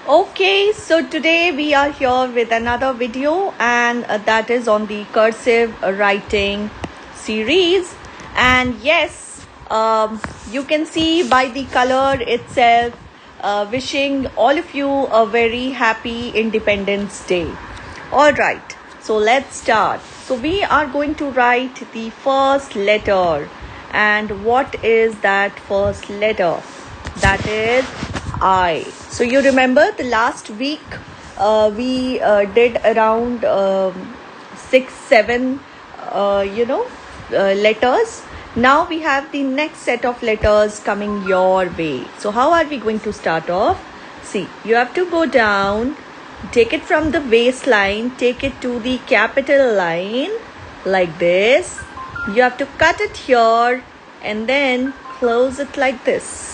Okay, so today we are here with another video, and that is on the cursive writing series. And yes, you can see by the color itself, wishing all of you a very happy Independence Day. All right, so let's start. So we are going to write the first letter. And what is that first letter? That is I. So you remember the last week we did around 6, 7 letters. Now we have the next set of letters coming your way. So how are we going to start off? See, you have to go down, take it from the waistline, take it to the capital line like this. You have to cut it here and then close it like this.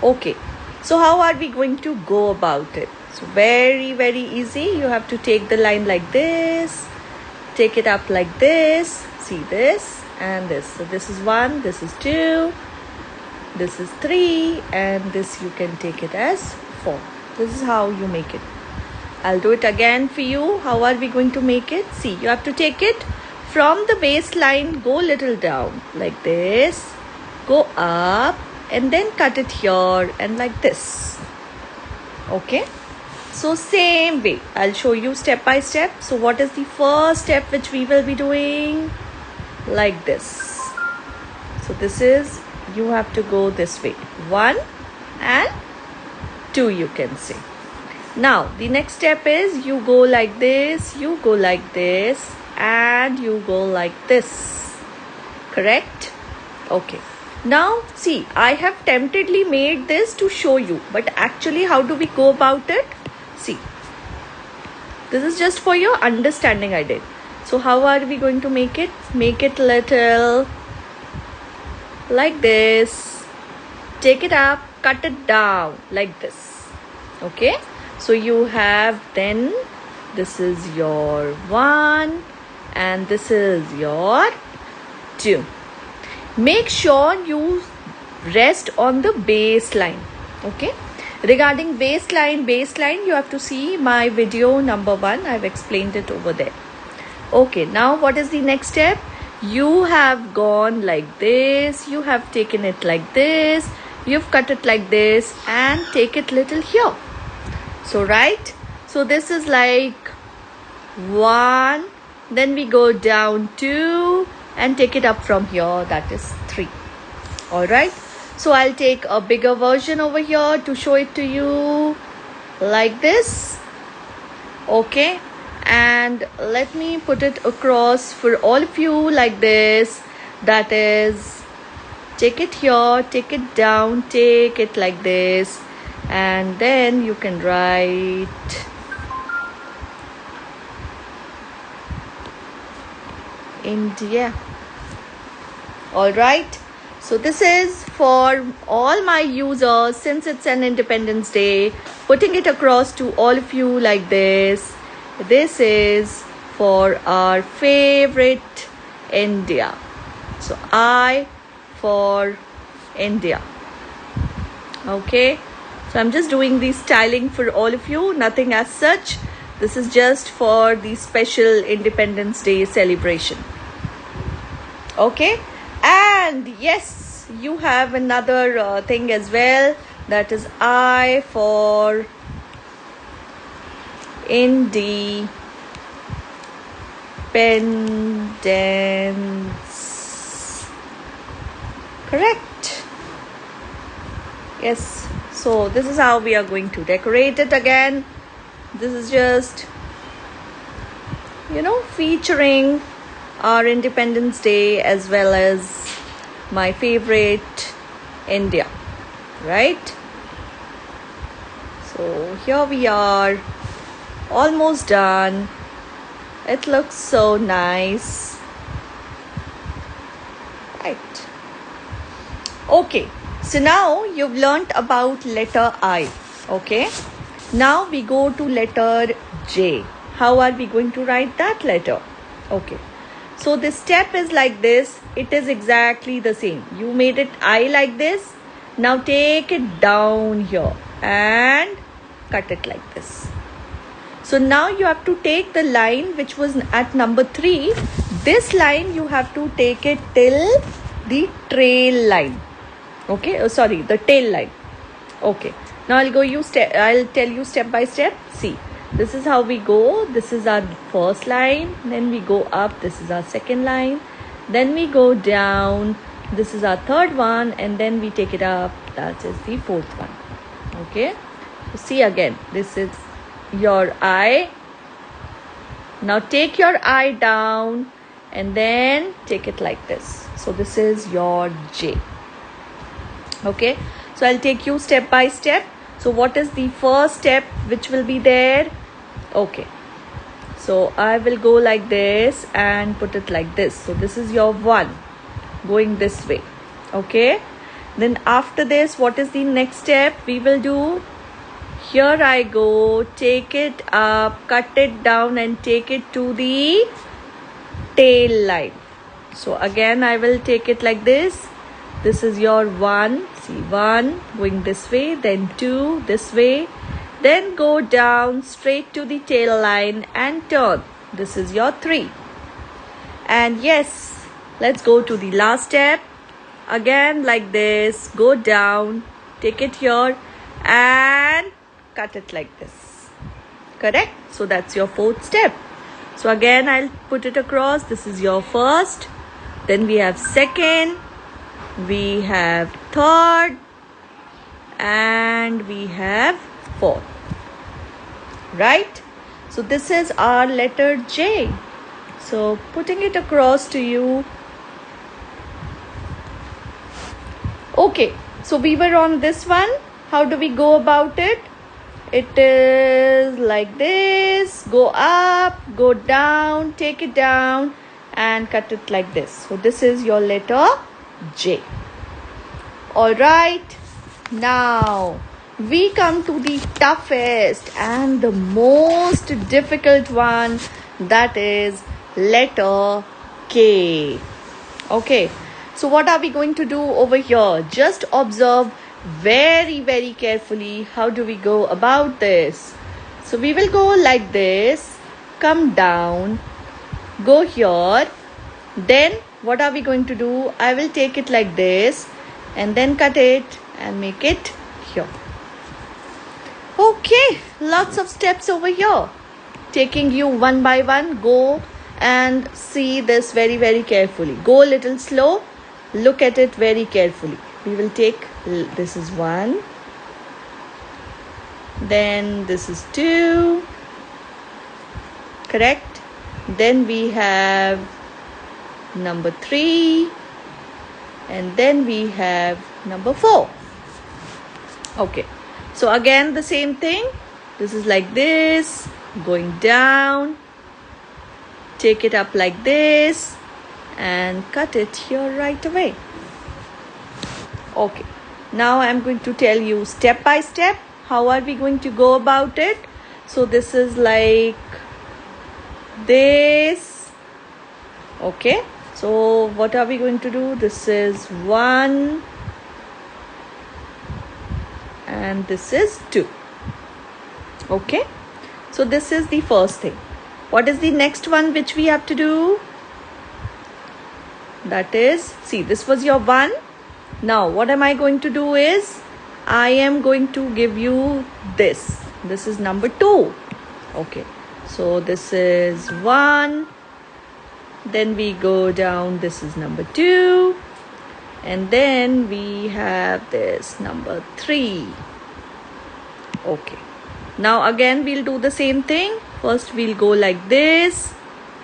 Okay, so how are we going to go about it? So very easy. You have to take the line like this, take it up like this, see this and this. So this is 1, this is 2, this is 3, and this you can take it as 4. This is how you make it. I'll do it again for you. How are we going to make it? See, you have to take it from the waistline, go little down like this, go up, and then cut it here and like this. Okay, so same way I'll show you step by step. So what is the first step which we will be doing? Like this. So this is, you have to go this way, 1 and 2, you can say. Now the next step is you go like this, you go like this, and you go like this. Correct? Okay. Now see, I have tentatively made this to show you, but actually how do we go about it? See, this is just for your understanding I did. So how are we going to make it? Make it little like this, take it up, cut it down like this. Okay, so you have then, this is your 1 and this is your 2. Make sure you rest on the baseline. Okay, regarding baseline, you have to see my video number 1. I've explained it over there. Okay, now what is the next step? You have gone like this, you have taken it like this, you've cut it like this, and take it little here. So right, so this is like 1, then we go down 2 and take it up from here, that is 3. All right, so I'll take a bigger version over here to show it to you like this. Okay, and let me put it across for all of you like this. That is, take it here, take it down, take it like this, and then you can write India. All right, so this is for all my users, since it's an Independence Day, putting it across to all of you like this. This is for our favorite India. So I for India. Okay, so I'm just doing the styling for all of you, nothing as such. This is just for the special Independence Day celebration. Okay, and yes, you have another thing as well, that is I for Independence. Correct? Yes, so this is how we are going to decorate it again. This is just, featuring our Independence Day as well as my favorite India, right? So here we are, almost done. It looks so nice, right? Okay, so now you've learnt about letter I. Okay, now we go to letter J. How are we going to write that letter? Okay, so the step is like this. It is exactly the same. You made it I like this. Now take it down here. and cut it like this. So now you have to take the line which was at number 3. This line you have to take it till the trail line. Okay, the tail line. Okay, now I'll tell you step by step. See, this is how we go. This is our first line, then we go up. This is our second line, then we go down. This is our third one, and then we take it up. That is the fourth one. Okay, so see again, this is your I. Now take your I down and then take it like this. So this is your J. Okay, so I'll take you step by step. So what is the first step which will be there? Okay, so I will go like this and put it like this. So this is your 1 going this way. Okay, then after this, what is the next step we will do? Here I go, take it up, cut it down and take it to the tail line. So again I will take it like this. This is your 1. See, 1 going this way, then 2 this way, then go down straight to the tail line and turn. This is your 3. And yes, let's go to the last step. Again like this, go down, take it here and cut it like this. Correct? So that's your 4th step. So again I'll put it across. This is your first, then we have second, we have third, and we have fourth. Right? So this is our letter J. So putting it across to you. Okay, so we were on this one. How do we go about it? It is like this. Go up, go down, take it down and cut it like this. So this is your letter J. Alright, now we come to the toughest and the most difficult one, that is letter K. Okay, so what are we going to do over here? Just observe very carefully. How do we go about this? So we will go like this, come down, go here, then what are we going to do? I will take it like this and then cut it and make it here. Okay, lots of steps over here. Taking you one by one, go and see this very carefully. Go a little slow, look at it very carefully. We will take, this is 1, then this is 2, correct? Then we have number 3, and then we have number 4. Okay, so again the same thing. This is like this, going down, take it up like this and cut it here right away. Okay, now I'm going to tell you step by step how are we going to go about it. So this is like this. Okay, so what are we going to do? This is 1 and this is 2. Okay, so this is the first thing. What is the next one which we have to do? That is, see, this was your 1. Now what am I going to do is, I am going to give you this. This is number 2. Okay, so this is 1. Then we go down, this is number 2. And then we have this number 3. Okay, now again we'll do the same thing. First we'll go like this,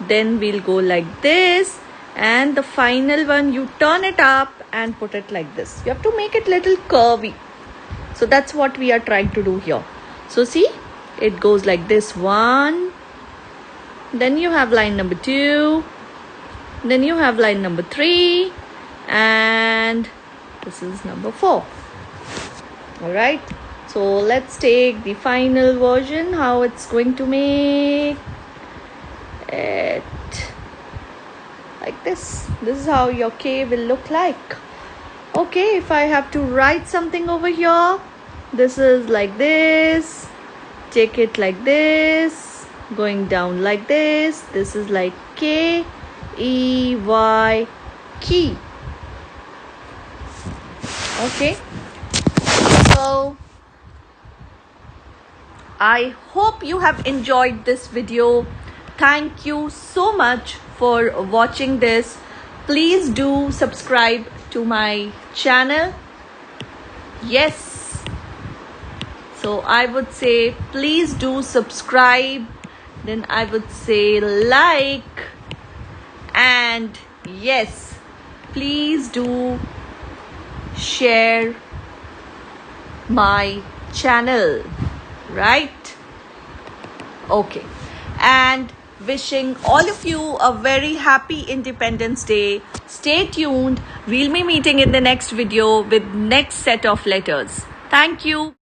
then we'll go like this, and the final one you turn it up and put it like this. You have to make it little curvy. So that's what we are trying to do here. So see, it goes like this, 1, then you have line number 2, then you have line number 3, and this is number 4. Alright, so let's take the final version, how it's going to make it like this. This is how your K will look like. Okay, if I have to write something over here, This is like this. Take it like this. Going down like this. This is like K E Y key. Okay. So I hope you have enjoyed this video. Thank you so much for watching this. Please do subscribe to my channel. Yes. So I would say please do subscribe. Then I would say like. And yes, please do share my channel. Right? Okay. And wishing all of you a very happy Independence Day. Stay tuned. We'll be meeting in the next video with next set of letters. Thank you.